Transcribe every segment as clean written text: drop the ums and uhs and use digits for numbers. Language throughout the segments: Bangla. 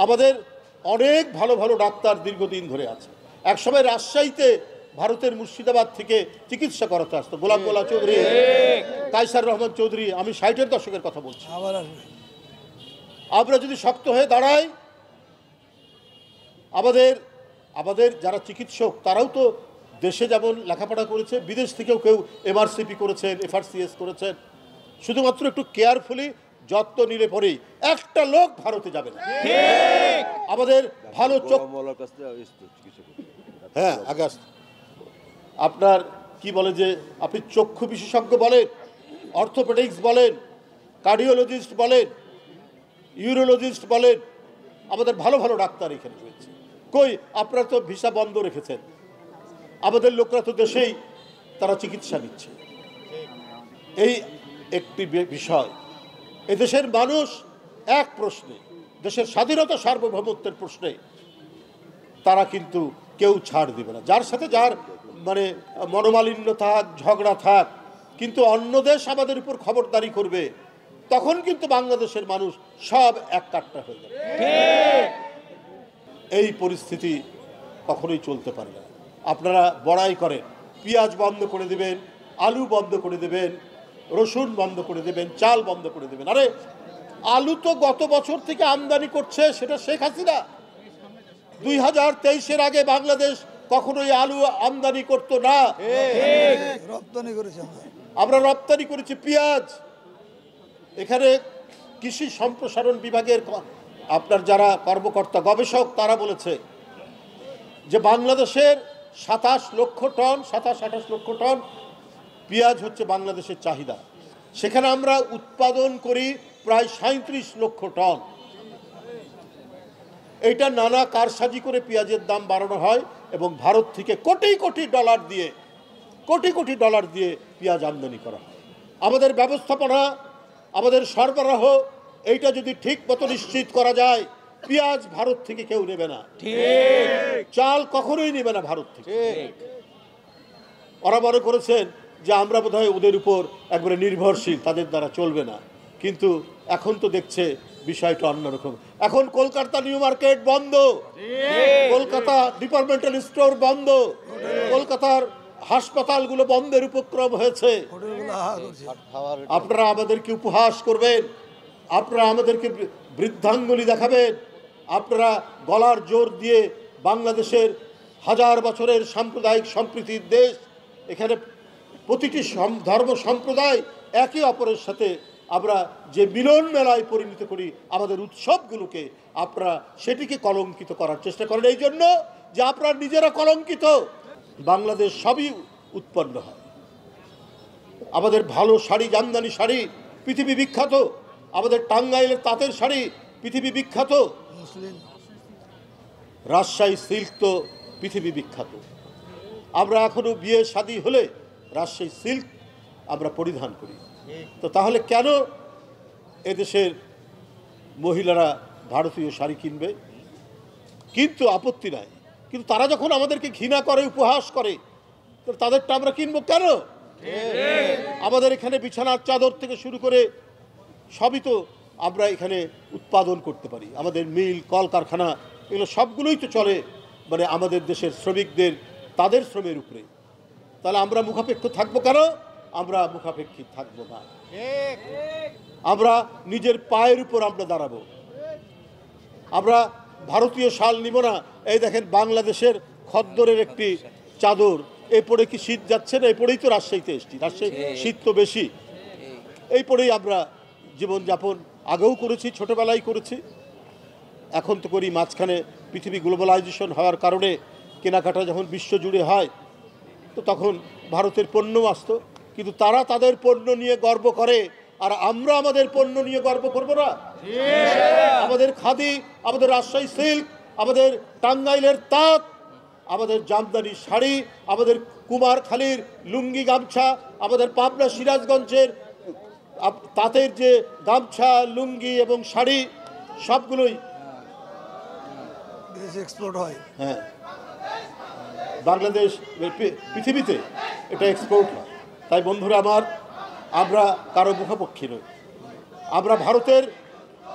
আমাদের অনেক ভালো ভালো ডাক্তার দীর্ঘদিন ধরে আছে। একসময় রাজশাহীতে ভারতের মুর্শিদাবাদ থেকে চিকিৎসা করাতে আসতো গোলাম মোল্লা চৌধুরী, কায়সার রহমান চৌধুরী। আমি 60-এর দশকের কথা বলছি। আমরা যদি শক্ত হয়ে দাঁড়াই, আমাদের যারা চিকিৎসক তারাও তো দেশে যেমন লেখাপড়া করেছে, বিদেশ থেকেও কেউ এমআরসিপি করেছেন, এফআরসিএস করেছেন। শুধুমাত্র একটু কেয়ারফুলি যত্ন নিলে পরেই একটা লোক ভারতে যাবে না। আমাদের ভালো চোখ, হ্যাঁ আগাস্ট আপনার কি বলে যে আপনি চক্ষু বিশেষজ্ঞ বলেন, অর্থোপেডিক্স বলেন, কার্ডিওলজিস্ট বলেন, ইউরোলজিস্ট বলেন, আমাদের ভালো ভালো ডাক্তার এখানে রয়েছে। কই আপনারা তো ভিসা বন্ধ রেখেছেন। আমাদের লোকরা তো দেশেই তারা চিকিৎসা নিচ্ছে। এই একটি বিষয়। এদেশের মানুষ এক প্রশ্নে, দেশের স্বাধীনতা সার্বভৌমত্বের প্রশ্নে তারা কিন্তু কেউ ছাড় দিবে না। যার সাথে যার মানে মনোমালিন্য থাক, ঝগড়া থাক, কিন্তু অন্য দেশ আমাদের উপর খবরদারি করবে, তখন কিন্তু বাংলাদেশের মানুষ সব এক কাট্টা হয়ে যাবে। এই পরিস্থিতি কখনোই চলতে পারে না। আপনারা বড়াই করেন, পেঁয়াজ বন্ধ করে দেবেন, আলু বন্ধ করে দেবেন, রসুন বন্ধ করে দেবেন, চাল বন্ধ করে দেবেন। আরে আলু তো গত বছর থেকে আমদানি করছে, সেটা শেখ হাসিনা। 2023-এর আগে বাংলাদেশ কখনোই আলু আমদানি করতো না, রপ্তানি করেছি আমরা রপ্তানি করেছি পেঁয়াজ। এখানে কৃষি সম্প্রসারণ বিভাগের আপনার যারা কর্মকর্তা গবেষক তারা বলেছে যে বাংলাদেশের 27 লক্ষ টন 27-28 লক্ষ টন পেঁয়াজ হচ্ছে বাংলাদেশের চাহিদা। সেখানে আমরা উৎপাদন করি প্রায় 37 লক্ষ টন। এইটা নানা কারসাজি করে পেঁয়াজের দাম বাড়ানো হয় এবং ভারত থেকে কোটি কোটি ডলার দিয়ে পেঁয়াজ আমদানি করা হয়। আমাদের ব্যবস্থাপনা, আমাদের সরবরাহ এইটা যদি ঠিক মতো নিশ্চিত করা যায়, পেঁয়াজ ভারত থেকে কেউ নেবে না, চাল কখনোই নেবে না ভারত থেকে। ওরা মনে করেছেন যে আমরা বোধহয় ওদের উপর একবারে নির্ভরশীল, তাদের দ্বারা চলবে না। কিন্তু এখন তো দেখছে বিষয়টা অন্যরকম। এখন কলকাতা নিউ মার্কেট বন্ধ, কলকাতা ডিপার্টমেন্টাল স্টোর বন্ধ, কলকাতার হাসপাতালগুলো বন্ধের উপক্রম হয়েছে। আপনারা আমাদেরকে উপহাস করবেন, আপনারা আমাদেরকে বৃদ্ধাঙ্গুলি দেখাবেন, আপনারা গলার জোর দিয়ে বাংলাদেশের হাজার বছরের সাম্প্রদায়িক সম্প্রীতির দেশ, এখানে প্রতিটি ধর্ম সম্প্রদায় একে অপরের সাথে আমরা যে মিলন মেলায় পরিণত করি আমাদের উৎসবগুলোকে, আপনারা সেটিকে কলঙ্কিত করার চেষ্টা করেন। এই জন্য যে আপনারা নিজেরা কলঙ্কিত। বাংলাদেশ সবই উৎপন্ন হয়। আমাদের ভালো শাড়ি, জামদানি শাড়ি পৃথিবী বিখ্যাত, আমাদের টাঙ্গাইলের তাঁতের শাড়ি পৃথিবী বিখ্যাত, রাজশাহী সিল্ক তো পৃথিবী বিখ্যাত। আমরা এখনও বিয়ে শাদী হলে রাজশাহী সিল্ক আমরা পরিধান করি। তো তাহলে কেন এদেশের মহিলারা ভারতীয় শাড়ি কিনবে? কিন্তু আপত্তি নাই। কিন্তু তারা যখন আমাদেরকে ঘৃণা করে, উপহাস করে, তো তাদেরটা আমরা কিনবো কেন? আমাদের এখানে বিছানার চাদর থেকে শুরু করে সবই তো আমরা এখানে উৎপাদন করতে পারি। আমাদের মিল, কলকারখানা এগুলো সবগুলোই তো চলে মানে আমাদের দেশের শ্রমিকদের, তাদের শ্রমের উপরে। তাহলে আমরা মুখাপেক্ষ থাকবো কেন? আমরা মুখাপেক্ষী থাকবো না। আমরা নিজের পায়ের উপর আমরা দাঁড়াবো। আমরা ভারতীয় শাল নিব না। এই দেখেন বাংলাদেশের খদ্দরের একটি চাদর, এই পরে কি শীত যাচ্ছে না? এই পরেই তো রাজশাহীতে এসছি, রাজশাহী শীত তো বেশি। এই পরেই আমরা জীবনযাপন আগেও করেছি, ছোটোবেলায় করেছি, এখন তো করি। মাঝখানে পৃথিবী গ্লোবালাইজেশন হওয়ার কারণে কেনাকাটা যখন বিশ্বজুড়ে হয় তো তখন ভারতের পণ্য আসতো, কিন্তু তারা তাদের পণ্য নিয়ে গর্ব করে, আর আমরা আমাদের পণ্য নিয়ে গর্ব করব না? আমাদের খাদি, আমাদের রাজশাহী সিল্ক, আমাদের টাঙ্গাইলের তাঁত, আমাদের জামদানি শাড়ি, আমাদের কুমারখালীর লুঙ্গি গামছা, আমাদের পাবনা সিরাজগঞ্জের তাঁতের যে গামছা, লুঙ্গি এবং শাড়ি সবগুলোই এক্সপোর্ট হয়। হ্যাঁ, বাংলাদেশ পৃথিবীতে এটা এক্সপোর্ট হয়। তাই বন্ধুরা আমার, আমরা কারো মুখাপেক্ষী নই। আমরা ভারতের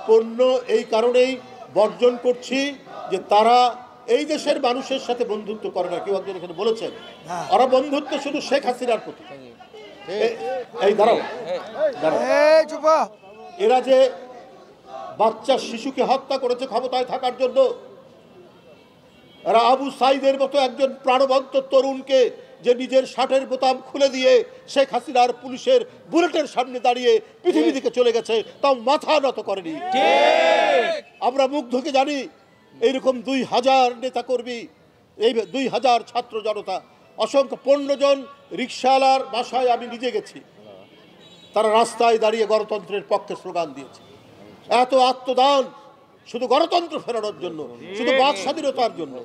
পণ্য এই কারণেই বর্জন করছি যে তারা এই দেশের মানুষের সাথে বন্ধুত্ব করে না। কেউ একজন এখানে বলেছেন ওরা বন্ধুত্ব শুধু শেখ হাসিনার প্রতি। এই দাঁড়াও দাঁড়াও, এই চুপা। এরা যে বাচ্চা শিশুকে হত্যা করেছে ক্ষমতায় থাকার জন্য, এরা আবু সাইদের মতো একজন প্রাণবন্ত তরুণকে যে নিজের শার্টের বোতাম খুলে দিয়ে শেখ হাসিনার পুলিশের বুলেটের সামনে দাঁড়িয়ে পৃথিবী থেকে চলে গেছে, তাও মাথা নত করেনি। আমরা মুগ্ধকে জানি এইরকম 2000 নেতাকর্মী, এই 2000 ছাত্র জনতা, অসংখ্য 15 জন রিকশাওয়ালার বাসায় আমি নিজে গেছি। তারা রাস্তায় দাঁড়িয়ে গণতন্ত্রের পক্ষে স্লোগান দিয়েছে। এত আত্মদান শুধু গণতন্ত্র ফেরানোর জন্য, শুধু বাক স্বাধীনতার জন্য।